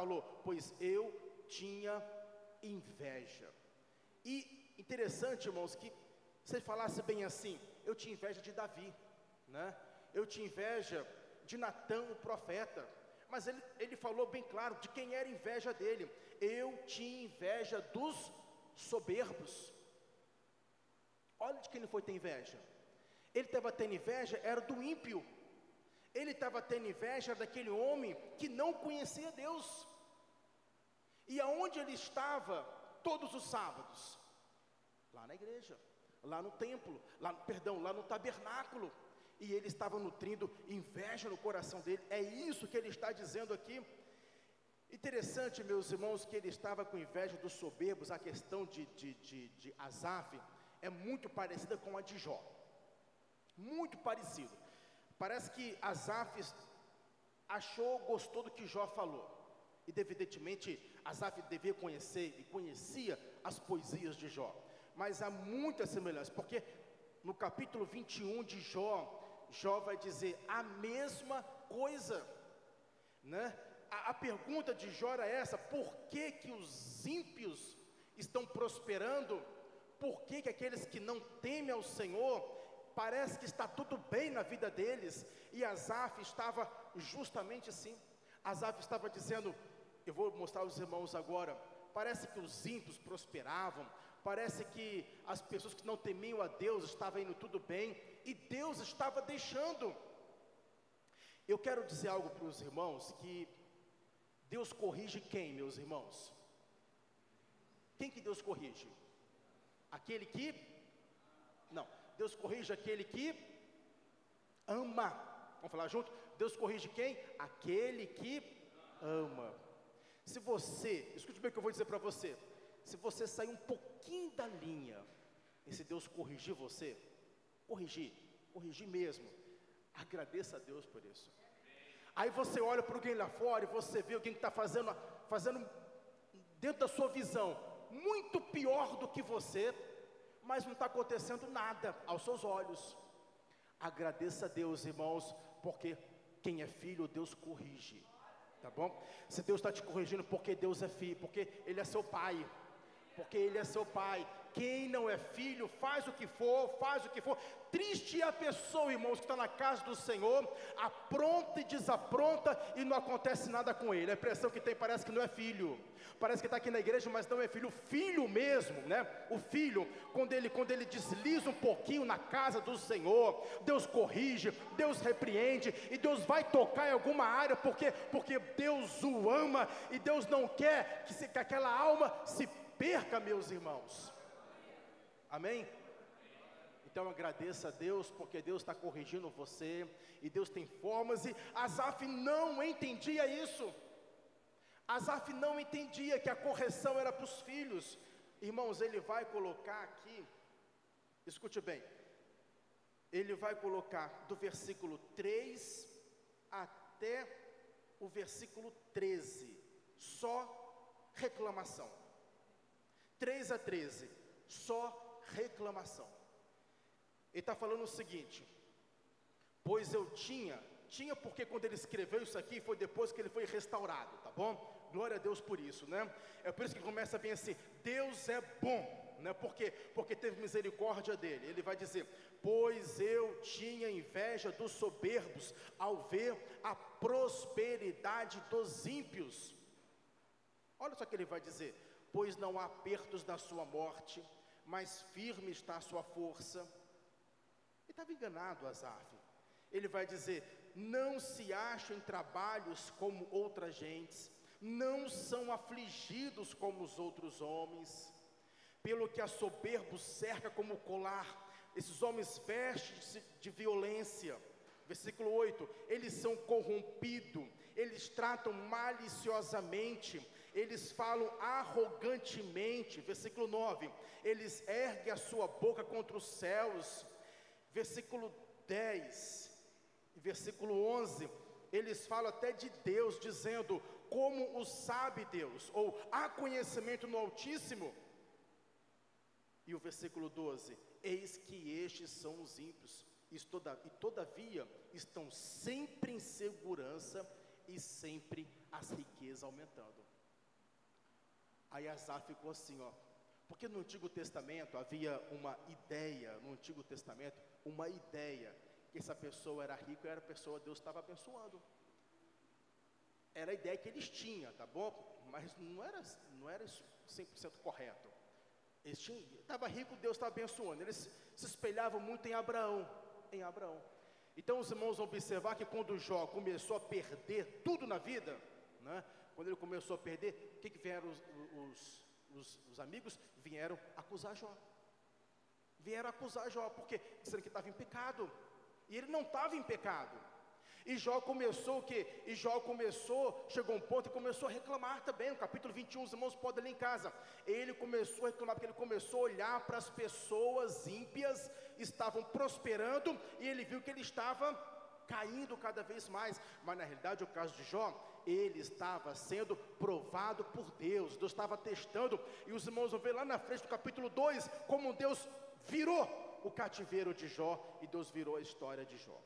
falou, pois eu tinha inveja. E interessante, irmãos, que se ele falasse bem assim, eu tinha inveja de Davi, né? Eu tinha inveja de Natã, o profeta. Mas ele falou bem claro de quem era inveja dele. Eu tinha inveja dos soberbos. Olha de quem ele foi ter inveja. Ele estava tendo inveja, era do ímpio. Ele estava tendo inveja daquele homem que não conhecia Deus. E aonde ele estava todos os sábados? Lá na igreja, lá no templo, lá no tabernáculo. E ele estava nutrindo inveja no coração dele. É isso que ele está dizendo aqui. Interessante, meus irmãos, que ele estava com inveja dos soberbos. A questão de Asaf é muito parecida com a de Jó. Muito parecido. Parece que Asaf gostou do que Jó falou. E evidentemente Asaf devia conhecer e conhecia as poesias de Jó. Mas há muitas semelhanças, porque no capítulo 21 de Jó vai dizer a mesma coisa, né? A pergunta de Jó era essa: por que que os ímpios estão prosperando? Por que que aqueles que não temem ao Senhor, parece que está tudo bem na vida deles? E Asaf estava justamente assim. Asaf estava dizendo, eu vou mostrar aos irmãos agora, parece que os ímpios prosperavam, parece que as pessoas que não temiam a Deus estavam indo tudo bem, e Deus estava deixando. Eu quero dizer algo para os irmãos, que Deus corrige quem, meus irmãos? Quem que Deus corrige? Aquele que? Não, Deus corrige aquele que ama. Vamos falar junto? Deus corrige quem? Aquele que ama. Se você, escute bem o que eu vou dizer para você, se você sair um pouquinho da linha, e se Deus corrigir você, corrigir mesmo, agradeça a Deus por isso. Aí você olha para alguém lá fora e você vê alguém que está fazendo dentro da sua visão, muito pior do que você, mas não está acontecendo nada aos seus olhos. Agradeça a Deus, irmãos, porque quem é filho, Deus corrige. Tá bom? Se Deus está te corrigindo, porque Deus é filho, porque Ele é seu pai. Porque Ele é seu pai. Quem não é filho, faz o que for. Triste é a pessoa, irmãos, que está na casa do Senhor, apronta e desapronta, e não acontece nada com ele. A impressão que tem, parece que não é filho. Parece que está aqui na igreja, mas não é filho. O filho mesmo, né? O filho, quando ele desliza um pouquinho na casa do Senhor, Deus corrige, Deus repreende, e Deus vai tocar em alguma área, porque Deus o ama, e Deus não quer que aquela alma se perca, meus irmãos. Amém? Então agradeça a Deus, porque Deus está corrigindo você, e Deus tem formas. E Asaf não entendia isso. Asaf não entendia que a correção era para os filhos. Irmãos, ele vai colocar aqui, escute bem, ele vai colocar do versículo 3 até o versículo 13, só reclamação. 3 a 13, só reclamação. Ele está falando o seguinte: pois eu tinha porque quando ele escreveu isso aqui, foi depois que ele foi restaurado, tá bom? Glória a Deus por isso, né? É por isso que começa bem assim: Deus é bom, né? Porque teve misericórdia dele. Ele vai dizer: pois eu tinha inveja dos soberbos, ao ver a prosperidade dos ímpios. Olha só o que ele vai dizer: pois não há apertos na sua morte, mas firme está a sua força. Ele estava enganado, Asaf. Ele vai dizer: não se acham em trabalhos como outras gentes, não são afligidos como os outros homens, pelo que a soberbo cerca como colar, esses homens vestem-se de violência. Versículo 8, eles são corrompidos, eles tratam maliciosamente, eles falam arrogantemente. Versículo 9, eles erguem a sua boca contra os céus. Versículo 10, versículo 11, eles falam até de Deus, dizendo: como o sabe Deus, ou há conhecimento no Altíssimo. E o versículo 12, eis que estes são os ímpios, e todavia estão sempre em segurança e sempre as riquezas aumentando. Aí Asaf ficou assim, ó, porque no Antigo Testamento havia uma ideia, que essa pessoa era rica e era a pessoa Deus estava abençoando. Era a ideia que eles tinham, tá bom? Mas não era isso 100% correto. Eles estava rico, Deus estava abençoando. Eles se espelhavam muito em Abraão. Então os irmãos vão observar que quando Jó começou a perder tudo na vida, né? Quando ele começou a perder, o que vieram os amigos? Vieram acusar Jó. Porque disseram que estava em pecado. E ele não estava em pecado. E Jó começou o quê? Chegou um ponto e começou a reclamar também. No capítulo 21, os irmãos podem ler em casa. Ele começou a reclamar, porque ele começou a olhar para as pessoas ímpias, estavam prosperando, e ele viu que ele estava caindo cada vez mais. Mas na realidade, o caso de Jó, ele estava sendo provado por Deus. Deus estava testando, e os irmãos vão ver lá na frente do capítulo 2, como Deus virou o cativeiro de Jó, e Deus virou a história de Jó.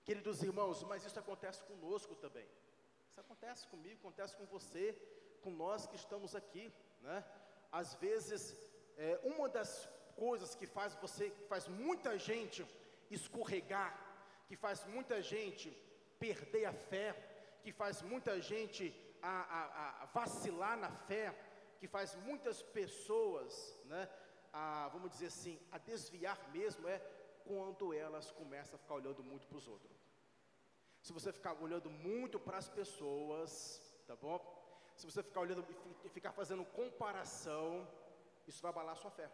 Queridos irmãos, mas isso acontece conosco também. Isso acontece comigo, acontece com você, com nós que estamos aqui, né? Às vezes, uma das coisas que faz muita gente escorregar, que faz muita gente perder a fé, que faz muita gente a vacilar na fé, que faz muitas pessoas, né, vamos dizer assim, a desviar mesmo, quando elas começam a ficar olhando muito para os outros. Se você ficar olhando muito para as pessoas, tá bom? Se você ficar olhando e ficar fazendo comparação, isso vai abalar a sua fé.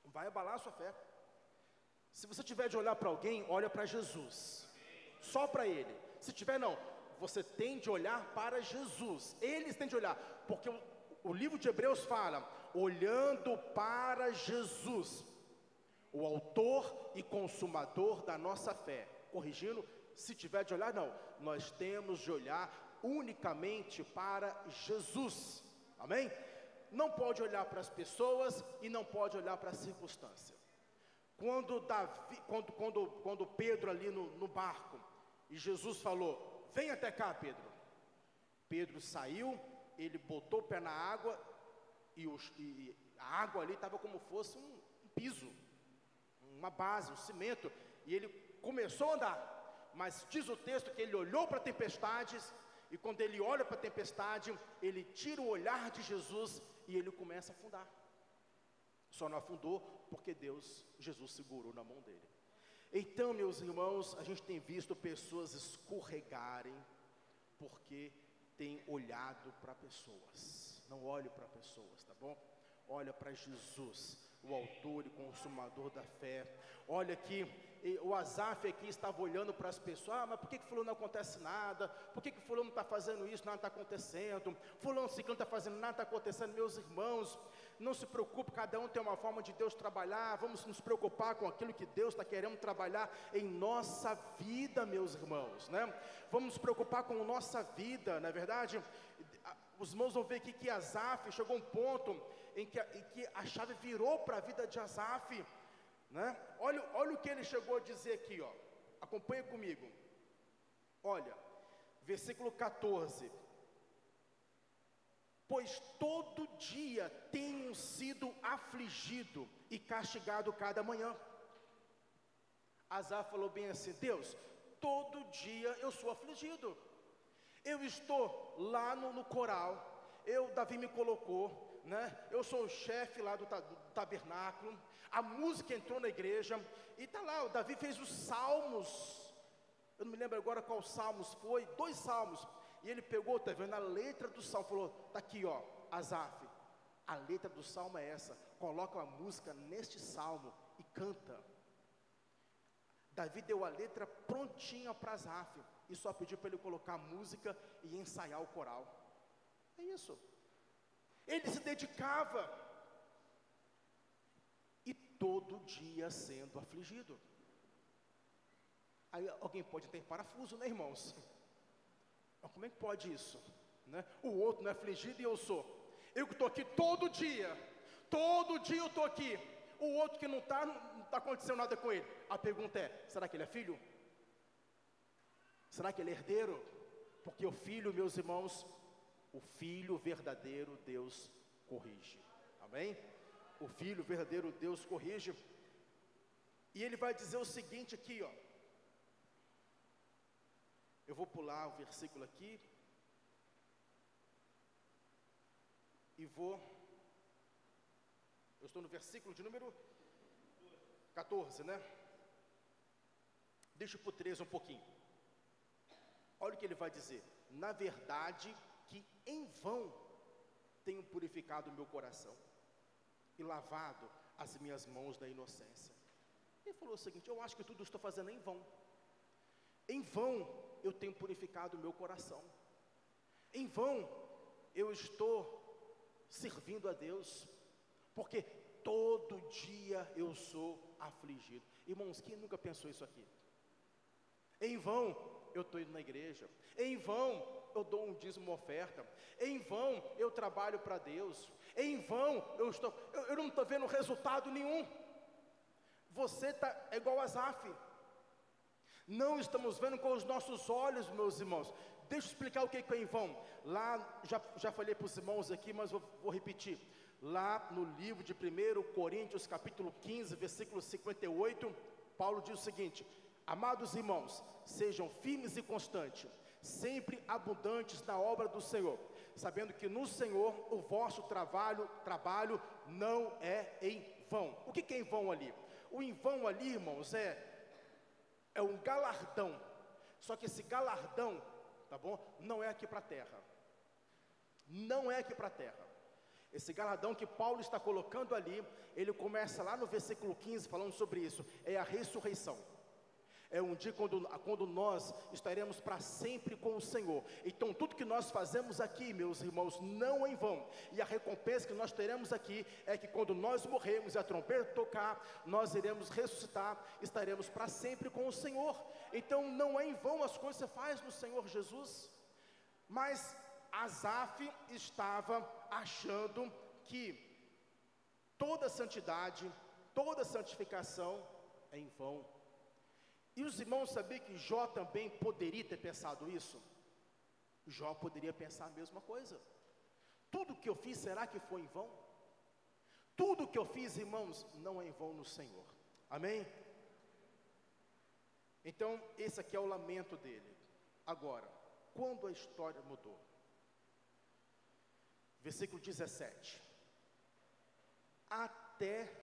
Vai abalar a sua fé. Se você tiver de olhar para alguém, olha para Jesus. Só para Ele. Se tiver, não. Você tem de olhar para Jesus. Eles têm de olhar. Porque o livro de Hebreus fala, olhando para Jesus, o autor e consumador da nossa fé. Corrigindo, se tiver de olhar, não. Nós temos de olhar unicamente para Jesus. Amém? Não pode olhar para as pessoas e não pode olhar para a circunstância. Quando Pedro ali no barco, e Jesus falou, vem até cá, Pedro. Pedro saiu, ele botou o pé na água, e a água ali estava como fosse um piso, uma base, um cimento, e ele começou a andar. Mas diz o texto que ele olhou para tempestades, e quando ele olha para a tempestade, ele tira o olhar de Jesus e ele começa a afundar. Só não afundou porque Jesus segurou na mão dele. Então, meus irmãos, a gente tem visto pessoas escorregarem porque tem olhado para pessoas. Não olhe para pessoas, tá bom? Olha para Jesus, o autor e consumador da fé. Olha que o Asaf aqui estava olhando para as pessoas, mas por que fulano não acontece nada? Por que fulano não está fazendo isso, nada está acontecendo? Fulano ciclano está fazendo, nada está acontecendo. Meus irmãos, não se preocupe, cada um tem uma forma de Deus trabalhar. Vamos nos preocupar com aquilo que Deus está querendo trabalhar em nossa vida, meus irmãos, né? Vamos nos preocupar com a nossa vida, não é verdade? Os irmãos vão ver aqui que Asaf chegou a um ponto em que a chave virou para a vida de Asaf, né? Olha o que ele chegou a dizer aqui, ó. Acompanha comigo. Olha, versículo 14. Pois todo dia tenho sido afligido e castigado cada manhã. Asaf falou bem assim, Deus, todo dia eu sou afligido. Eu estou lá no coral, Davi me colocou, né? Eu sou o chefe lá do tabernáculo, a música entrou na igreja, e está lá, o Davi fez os salmos, eu não me lembro agora qual salmos foi, 2 salmos, e ele pegou, está vendo, a letra do salmo, falou, está aqui ó, Asaf, a letra do salmo é essa, coloca a música neste salmo e canta. Davi deu a letra prontinha para Asaf, e só pediu para ele colocar a música e ensaiar o coral. É isso. Ele se dedicava, e todo dia sendo afligido. Aí alguém pode ter parafuso, né, irmãos? Mas como é que pode isso, né? O outro não é afligido e eu sou. Eu que estou aqui todo dia eu estou aqui. O outro que não está acontecendo nada com ele. A pergunta é, será que ele é filho? Será que ele é herdeiro? Porque o filho, meus irmãos, o filho verdadeiro Deus corrige. Amém? O filho verdadeiro Deus corrige. E ele vai dizer o seguinte aqui, ó. Eu vou pular o versículo aqui. E eu estou no versículo de número 14, né? Deixa eu para o 13 um pouquinho. Olha o que ele vai dizer. Na verdade, que em vão tenho purificado o meu coração e lavado as minhas mãos da inocência. Ele falou o seguinte: eu acho que tudo estou fazendo em vão. Em vão eu tenho purificado o meu coração. Em vão eu estou servindo a Deus, porque todo dia eu sou afligido. Irmãos, quem nunca pensou isso aqui? Em vão eu estou indo na igreja, em vão eu dou um dízimo, uma oferta, em vão eu trabalho para Deus, em vão eu não estou vendo resultado nenhum. Você é igual a Asaf. Não estamos vendo com os nossos olhos, meus irmãos. Deixa eu explicar o que é em vão. Lá, já falei para os irmãos aqui, mas vou repetir. Lá no livro de 1 Coríntios, capítulo 15, versículo 58, Paulo diz o seguinte: amados irmãos, sejam firmes e constantes, sempre abundantes na obra do Senhor, sabendo que no Senhor o vosso trabalho não é em vão. O que é em vão ali? O em vão ali, irmãos, é um galardão. Só que esse galardão, tá bom? Não é aqui para a terra. Não é aqui para a terra. Esse galardão que Paulo está colocando ali, ele começa lá no versículo 15 falando sobre isso. É a ressurreição. É um dia quando nós estaremos para sempre com o Senhor. Então tudo que nós fazemos aqui, meus irmãos, não é em vão. E a recompensa que nós teremos aqui é que quando nós morrermos e a trombeta tocar, nós iremos ressuscitar, estaremos para sempre com o Senhor. Então não é em vão as coisas que você faz no Senhor Jesus. Mas Asaf estava achando que toda santidade, toda santificação é em vão. E os irmãos sabiam que Jó também poderia ter pensado isso? Jó poderia pensar a mesma coisa. Tudo que eu fiz, será que foi em vão? Tudo que eu fiz, irmãos, não é em vão no Senhor. Amém? Então, esse aqui é o lamento dele. Agora, quando a história mudou? Versículo 17. Até